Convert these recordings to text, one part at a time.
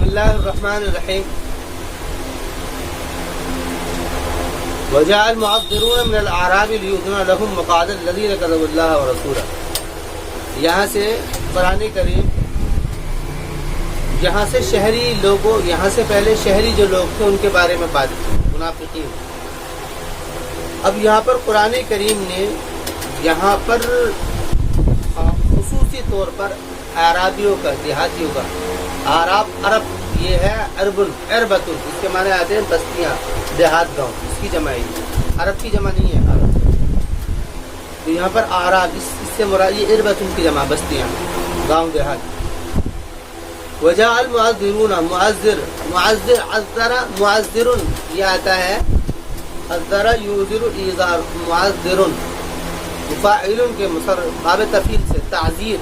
اللہ الرحمن الرحیم وجاء المعذرون من الاعراب ليؤذن لهم مقعد الذين كذبوا الله ورسوله. یہاں سے قرآن کریم یہاں سے شہری لوگوں یہاں سے پہلے شہری جو لوگ تھے ان کے بارے میں بات کی منافقین. اب یہاں پر قرآن کریم نے یہاں پر خصوصی طور پر اعرابیوں کا دیہاتیوں کا اعراب عرب یہ ہے عربۃ اس کے معنی آتے ہیں بستیاں دیہات گاؤں اس کی جمع ہے عرب کی جمع نہیں ہے عرب. تو یہاں پر اعراب اس سے مراد یہ عربۃ کی جمع بستیاں گاؤں دیہات. وجاء المعذرون معذر عذر معذر یہ آتا ہے عذر یعذر ایذار معذر مفاعل کے باب تفعیل سے تعذیر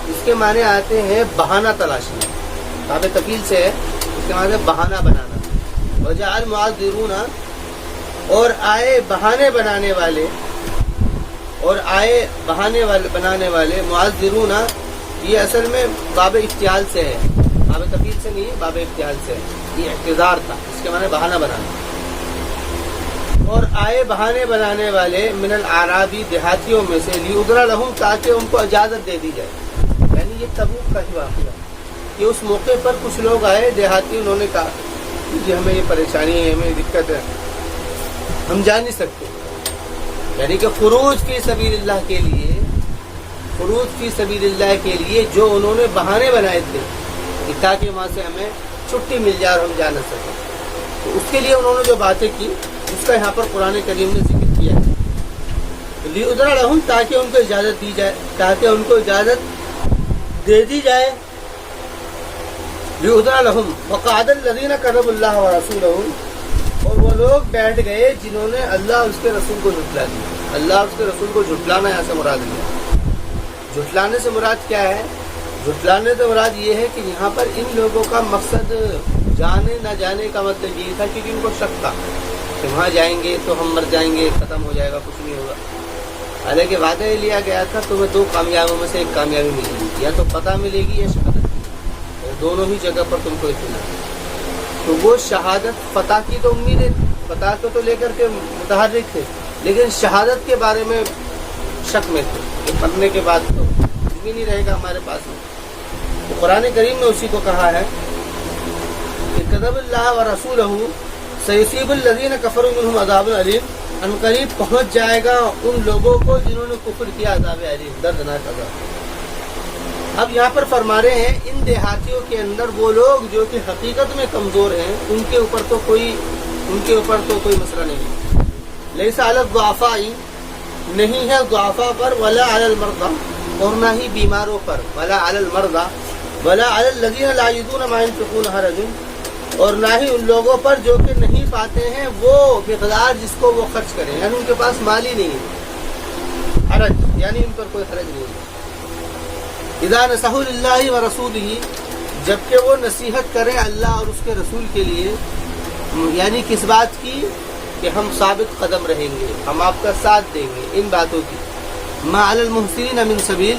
اس کے معنی آتے ہیں بہانہ تلاشنا. باب تفعیل سے اس کے معنی بہانہ بنانا. وجاء المعذرون اور آئے بہانے بنانے والے معذرون یہ اصل میں باب افتعال سے ہے باب تفعیل سے نہیں باب افتعال سے ہے. یہ اعتذار تھا اس کے معنی بہانہ بنانا. اور آئے بہانے بنانے والے من الاعرابی دیہاتیوں میں سے لیؤذن لهم تاکہ ان کو اجازت دے دی جائے. یعنی یہ تبوک کا ہی واقعہ کہ اس موقع پر کچھ لوگ آئے دیہاتی انہوں نے کہا کہ ہمیں یہ پریشانی ہے ہمیں دقت ہے ہم جا نہیں سکتے. یعنی کہ خروج فی سبیل اللہ کے لیے جو انہوں نے بہانے بنائے تھے کہ تاکہ وہاں سے ہمیں چھٹی مل جائے اور ہم جا نہ سکیں تو اس کے لیے انہوں نے جو باتیں کی اس کا یہاں پر قرآن کریم نے ذکر کیا ہے. لیؤذن لهم تاکہ ان کو اجازت دی جائے تاکہ ان کو اجازت دے دی جائے. لیؤذن لهم وقعد الذين كذبوا الله ورسوله اور وہ لوگ بیٹھ گئے جنہوں نے اللہ اس کے رسول کو جھٹلا دیا. اللہ اس کے رسول کو جھٹلانا یہاں سے مراد لیا. جھٹلانے سے مراد کیا ہے؟ جھٹلانے سے مراد یہ ہے کہ یہاں پر ان لوگوں کا مقصد جانے نہ جانے کا مطلب یہ تھا کیونکہ ان کو شک تھا کہ وہاں جائیں گے تو ہم مر جائیں گے ختم ہو جائے گا کچھ نہیں ہوگا. حالانکہ وعدہ یہ لیا گیا تھا تمہیں دو کامیابیوں میں سے ایک کامیابی ملے گی یا تو فتح ملے گی یا شہادت اور دونوں ہی جگہ پر تم کو اطمینان. تو وہ شہادت فتح کی تو امید ہے فتح کو تو لے کر کے متحرک تھے لیکن شہادت کے بارے میں شک میں تھے کہ مرنے کے بعد تو کچھ بھی نہیں رہے گا ہمارے پاس میں. تو قرآن کریم نے اسی کو کہا ہے کہ کذب اللہ ورسولہ سیصیب الذین کفروا منہم عذاب علیم. ان قریب پہنچ جائے گا ان لوگوں کو جنہوں نے کفر کیا عذاب علیم دردناک عذاب. اب یہاں پر فرما رہے ہیں ان دیہاتیوں کے اندر وہ لوگ جو کہ حقیقت میں کمزور ہیں ان کے اوپر تو کوئی مسئلہ نہیں. لیس علی الضعفاء نہیں ہے ضعفاء پر ولا علی المرضى اور نہ ہی بیماروں پر ولا علی المرضى ولا علی الذین لا یجدون ما ينفقون حرج اور نہ ہی ان لوگوں پر جو کہ نہیں پاتے ہیں وہ مقدار جس کو وہ خرچ کریں یعنی ان کے پاس مال ہی نہیں ہے. حرج یعنی ان پر کوئی حرج نہیں ہے. اذا نصحوا للہ ورسولہ جبکہ وہ نصیحت کریں اللہ اور اس کے رسول کے لیے یعنی کس بات کی کہ ہم ثابت قدم رہیں گے ہم آپ کا ساتھ دیں گے ان باتوں کی. ما علی المحسنین من سبیل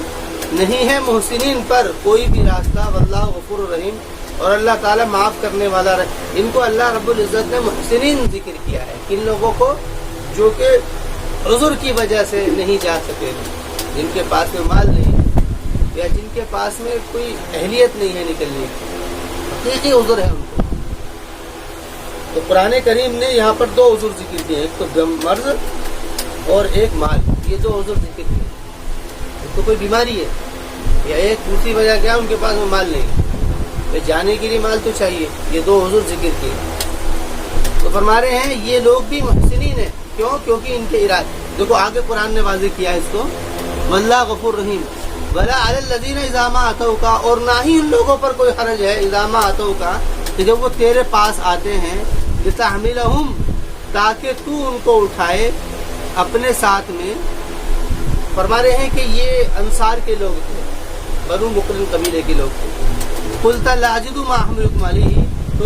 نہیں ہے محسنین پر کوئی بھی راستہ واللہ غفور رحیم اور اللہ تعالیٰ معاف کرنے والا رہے. ان کو اللہ رب العزت نے محسنین ذکر کیا ہے کن لوگوں کو جو کہ عذر کی وجہ سے نہیں جا سکے جن کے پاس میں مال نہیں یا جن کے پاس میں کوئی اہلیت نہیں ہے نکلنے کی حقیقی عذر ہے ان کو. تو قرآن کریم نے یہاں پر دو عذر ذکر کیے ایک تو مرض اور ایک مال. یہ دو عذر ذکر کیے. ایک تو کوئی بیماری ہے یا ایک دوسری وجہ کیا ان کے پاس میں مال نہیں جانے کے لیے مال تو چاہیے. یہ دو عذر ذکر کیے. تو فرما رہے ہیں یہ لوگ بھی محسنین ہیں کیونکہ ان کے ارادے دیکھو آگے قرآن نے واضح کیا ہے اس کو واللہ غفور رحیم. ولا علی الذین اذا ما اتوک اور نہ ہی ان لوگوں پر کوئی حرج ہے اذا ما اتوک کہ جب وہ تیرے پاس آتے ہیں لتحملہم تاکہ تو ان کو اٹھائے اپنے ساتھ میں. فرما رہے ہیں کہ یہ انصار کے لوگ تھے بنو مقرن قبیلے کے لوگ تھے. قلت لا اجد ما احملکم علیہ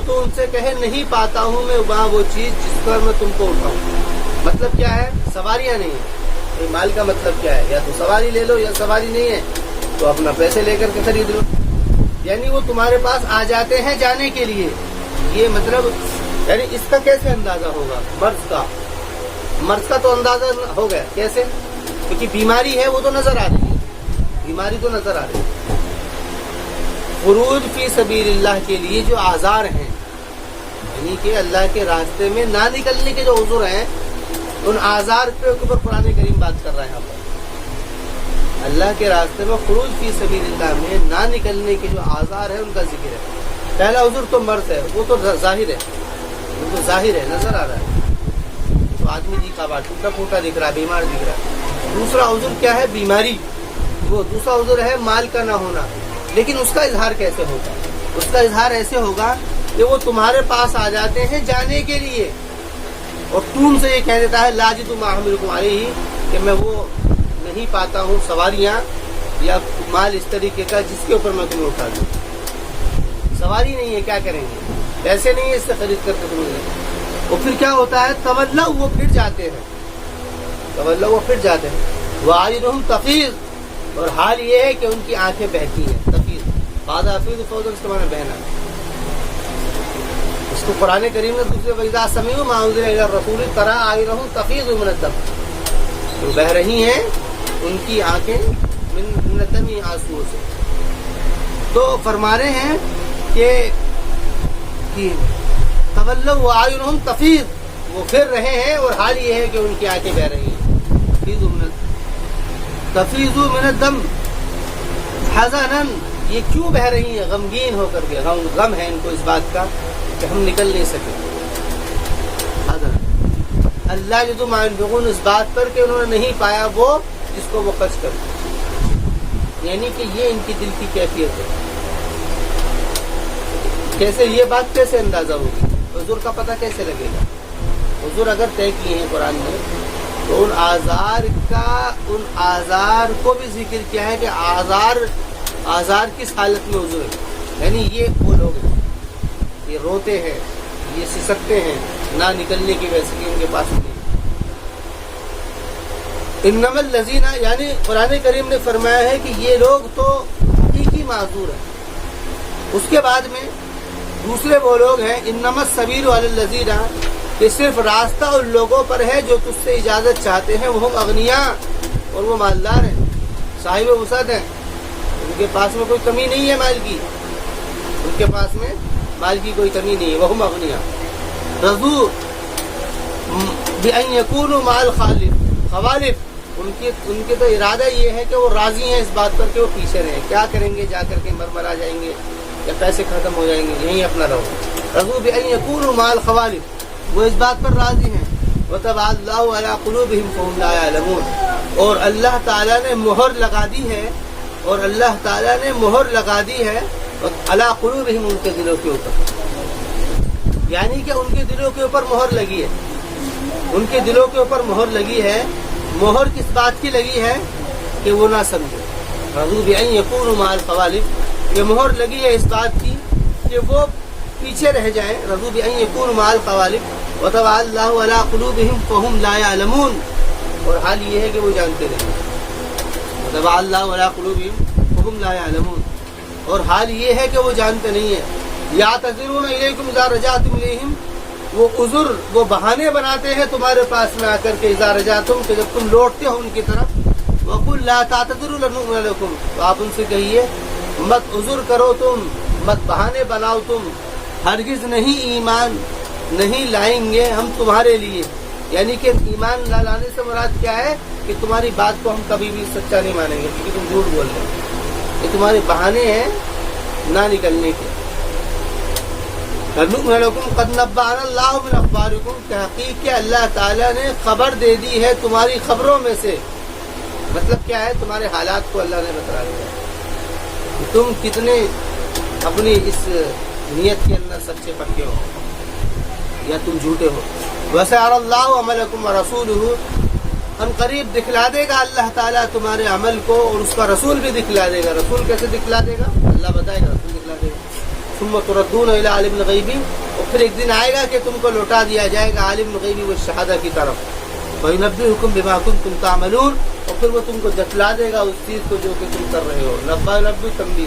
تو ان سے کہے نہیں پاتا ہوں میں وہاں وہ چیز جس پر میں تم کو اٹھاؤں. مطلب کیا ہے سواریاں نہیں ہیں. مال کا مطلب کیا ہے یا تو سواری لے لو یا سواری نہیں ہے تو اپنا پیسے لے کر کے خرید لو یعنی وہ تمہارے پاس آ جاتے ہیں جانے کے لیے. یہ مطلب یعنی اس کا کیسے اندازہ ہوگا؟ مرض کا تو اندازہ ہو گیا. کیسے؟ کیونکہ بیماری ہے وہ تو نظر آ رہی ہے، بیماری تو نظر آ رہی ہے. خروج فی سبیل اللہ کے لیے جو آزار ہیں، یعنی کہ اللہ کے راستے میں نہ نکلنے کے جو عذر ہیں، ان آزار کے اوپر قرآن کریم بات کر رہا ہے. یہاں پر اللہ کے راستے میں خروج فی سبیل اللہ میں نہ نکلنے کے جو آزار ہیں ان کا ذکر ہے. پہلا عذر تو مرض ہے، وہ تو ظاہر ہے، وہ تو ظاہر ہے، نظر آ رہا ہے. تو آدمی جی کا بات ٹوٹا پھوٹا دکھ رہا ہے، بیمار دکھ رہا ہے. دوسرا عذر کیا ہے؟ بیماری. وہ دوسرا عذر ہے مال کا نہ ہونا. لیکن اس کا اظہار کیسے ہوگا؟ اس کا اظہار ایسے ہوگا کہ وہ تمہارے پاس آ جاتے ہیں جانے کے لیے، اور تم سے یہ کہہ دیتا ہے لا اجد ما احملکم علیہ، کہ میں وہ نہیں پاتا ہوں سواریاں یا مال اس طریقے کا جس کے اوپر میں تمہیں اٹھا دوں. سواری نہیں ہے، کیا کریں گے؟ پیسے نہیں ہے اس سے خرید کر کے تمہیں. وہ پھر کیا ہوتا ہے؟ تولوا، وہ پھر جاتے ہیں. تولوا، وہ پھر جاتے ہیں. وَأَعْيُنُهُمْ تَفِيضُ، اور حال یہ ہے کہ ان کی آنکھیں بہتی ہیں. تفیض، بعد حفیظ فوج اس کے معنی بہنا. اس کو قرآن کریم نے دوسرے وَإِذَا سَمِعُوا مَا أُنزِلَ إِلَى الرَّسُولِ تَرَىٰ أَعْيُنَهُمْ تَفِيضُ مِنَ الدَّمْعِ، تو بہہ رہی ہیں ان کی آنکھیں من الدم، آنسوؤں سے. تو فرما رہے ہیں کہ تولوا وَأَعْيُنُهُمْ تَفِيضُ، وہ پھر رہے ہیں اور حال یہ ہے کہ ان کی آنکھیں بہہ رہی ہیں. تفیض من الدم حزنا، یہ کیوں بہ رہی ہیں؟ غمگین ہو کر کے. غم ہے ان کو اس بات کا کہ ہم نکل نہیں سکے. اللہ جو تم ينفقون، اس بات پر کہ انہوں نے نہیں پایا وہ جس کو وہ خرچ کرتے. یعنی کہ یہ ان کی دل کی کیفیت ہے. کیسے یہ بات کیسے اندازہ ہوگی؟ حضور کا پتہ کیسے لگے گا؟ حضور اگر طے کیے ہیں قرآن میں تو ان آزار کو بھی ذکر کیا ہے کہ آزار کس حالت میں حضور ہے. یعنی یہ وہ لوگ ہیں، یہ روتے ہیں، یہ سسکتے ہیں نہ نکلنے کی ویسے کہ ان کے پاس نہیں. انما الذین، یعنی قرآن کریم نے فرمایا ہے کہ یہ لوگ تو حقیقی معذور ہیں. اس کے بعد میں دوسرے وہ لوگ ہیں انما السبیل علی الذین، کہ صرف راستہ ان لوگوں پر ہے جو تجھ سے اجازت چاہتے ہیں. وہ اغنیاء، اور وہ مالدار ہیں، صاحب وسعت ہیں. ان کے پاس میں کوئی کمی نہیں ہے مال کی، ان کے پاس میں مال کی کوئی کمی نہیں ہے. وہ اغنیاء رضو بأن یکونوا مع الخوالف، ان کے تو ارادہ یہ ہے کہ وہ راضی ہیں اس بات پر کہ وہ پیچھے رہیں. کیا کریں گے؟ جا کر کے مرمرا جائیں گے یا پیسے ختم ہو جائیں گے، یہیں اپنا رہو. رضو بأن یکونوا مع الخوالف، وہ اس بات پر راضی ہیں. وَطَبَعَ اللَّهُ عَلَىٰ قُلُوبِهِمْ فَهُمْ لَا يَعْلَمُونَ، اور اللہ تعالیٰ نے مہر لگا دی ہے، اور اللہ تعالیٰ نے مہر لگا دی ہے عَلَىٰ قُلُوبِهِمْ، ان کے دلوں کے اوپر. یعنی کہ ان کے دلوں کے اوپر مہر لگی ہے، ان کے دلوں کے اوپر مہر لگی ہے. مہر کس بات کی لگی ہے؟ کہ وہ نہ سمجھے. رضو بأن یکونوا مع الخوالف، یہ مہر لگی ہے اس بات کی کہ وہ پیچھے رہ جائیں. رضو بأن یکونوا مع الخوالف وطبع اللہ علی قلوبہم فہم لا یعلمون، اور حال یہ ہے کہ وہ جانتے نہیں. وطبع اللہ علی قلوبہم فہم لا یعلمون، اور حال یہ ہے کہ وہ جانتے نہیں ہیں. یعتذرون الیکم اذا رجعتم الیہم، وہ عذر، وہ بہانے بناتے ہیں تمہارے پاس میں آ کر کے اذا رجعتم، کہ جب تم لوٹتے ہو ان کی طرف. وقل لا تعتذروا لن نؤمن لکم، تو آپ ان سے کہیے مت عذر کرو تم، مت بہانے بناؤ تم، ہرگز نہیں ایمان نہیں لائیں گے ہم تمہارے لیے. یعنی کہ ایمان نہ لانے سے مراد کیا ہے؟ کہ تمہاری بات کو ہم کبھی بھی سچا نہیں مانیں گے کیونکہ تم جھوٹ بول رہے ہو. یہ تمہارے بہانے ہیں نہ نکلنے کے. قد نبأنا اللہ من اخبارکم، کہ حقیق کہ اللہ تعالیٰ نے خبر دے دی ہے تمہاری خبروں میں سے. مطلب کیا ہے؟ تمہارے حالات کو اللہ نے بتا دیا کہ تم کتنے اپنی اس نیت کے اندر سچے پکے ہو یا تم جھوٹے ہو. وَسَيَرَى اللَّهُ عَمَلَكُمْ وَرَسُولُهُ، ان قریب دکھلا دے گا اللہ تعالیٰ تمہارے عمل کو، اور اس کا رسول بھی دکھلا دے گا. رسول کیسے دکھلا دے گا؟ اللہ بتائے گا، رسول دکھلا دے گا. ثُمَّ تُرَدُّونَ إِلَىٰ عَالِمِ الْغَيْبِ، اور پھر ایک دن آئے گا کہ تم کو لوٹا دیا جائے گا عالم الغیب والشہادہ کی طرف. وَيُنَبِّئُكُم بِمَا كُنتُمْ تَعْمَلُونَ، اور پھر وہ تم کو جتلا دے گا اس چیز کو جو کہ تم کر رہے ہو. نبأ تنبیہ،